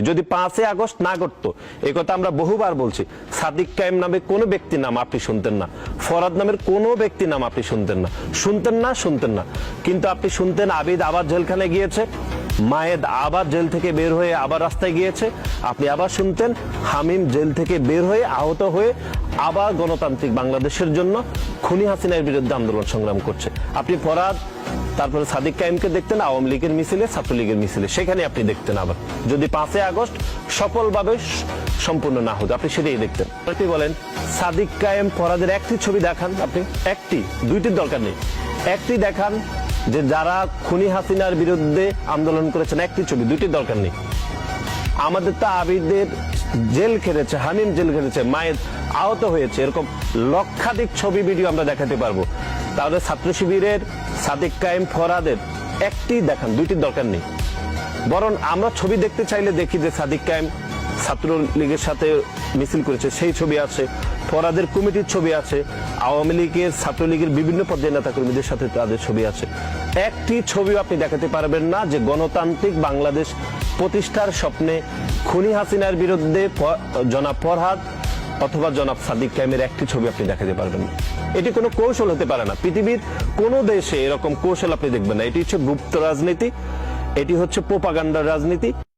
যদি 5 আগস্ট না করতো, এই কথা আমরা বহুবার বলছি, সাদিক কায়েম নামে কোনো ব্যক্তির নাম আপনি শুনতেন না, ফরহাদ নামের কোনো ব্যক্তির নাম আপনি শুনতেন না। কিন্তু আপনি শুনতেন আবিদ আবার জেলখানে গিয়েছে, মায়েদ আবার জেল থেকে বের হয়ে আবার রাস্তায় গিয়েছে। আপনি আবার শুনতেন হামিম জেল থেকে বের হয়ে আহত হয়ে আবার গণতান্ত্রিক বাংলাদেশের জন্য খুনি হাসিনার বিরুদ্ধে আন্দোলন সংগ্রাম করছে। আপনি ফরহাদ তারপরে সাদিক কায়েমকে দেখতেন আওয়ামী লীগের মিছিলে, ছাত্রলীগের মিছিলে, সেখানে আপনি দেখতেন। আবার যদি 5 আগস্ট সফলভাবে সম্পূর্ণ না হতো, আপনি সেটাই দেখতেন। আপনি বলেন সাদিক কায়েম ফরহাদের একটি ছবি দেখান, আপনি একটি, দুইটির দরকার নেই, একটি দেখান যে যারা খুনি হাসিনার বিরুদ্ধে আন্দোলন করেছেন, একটি ছবি, দুইটির দরকার নেই। আমাদের তো আবিদের জেল খেটেছে, হামিম জেল খেটেছে, মায়ের আহত হয়েছে, এরকম লক্ষাধিক ছবি ভিডিও আমরা দেখাতে পারবো। তাহলে ছাত্র শিবিরের সাদিক কায়েম ফরহাদের একটি দেখান, দুইটির দরকার নেই। বরং আমরা ছবি দেখতে চাইলে দেখি যে সাদিক কায়েম ছাত্রলীগের সাথে মিছিল করেছে, সেই ছবি আছে, ফরহাদের কমিটির ছবি আছে, আওয়ামী লীগের ছাত্রলীগের বিভিন্ন পর্যায়ের নেতা কর্মীদের সাথে তাদের ছবি আছে। একটি ছবিও আপনি দেখাতে পারবেন না যে গণতান্ত্রিক বাংলাদেশ প্রতিষ্ঠার স্বপ্নে খুনি হাসিনার বিরুদ্ধে জনাব ফরহাদ অথবা জনাব সাদিক কায়েমের একটি ছবি আপনি দেখাতে পারবেন না। এটি কোনো কৌশল হতে পারে না, পৃথিবীর কোনো দেশে এরকম কৌশল আপনি দেখবেন না। এটি হচ্ছে গুপ্ত রাজনীতি, এটি হচ্ছে প্রোপাগান্ডার রাজনীতি।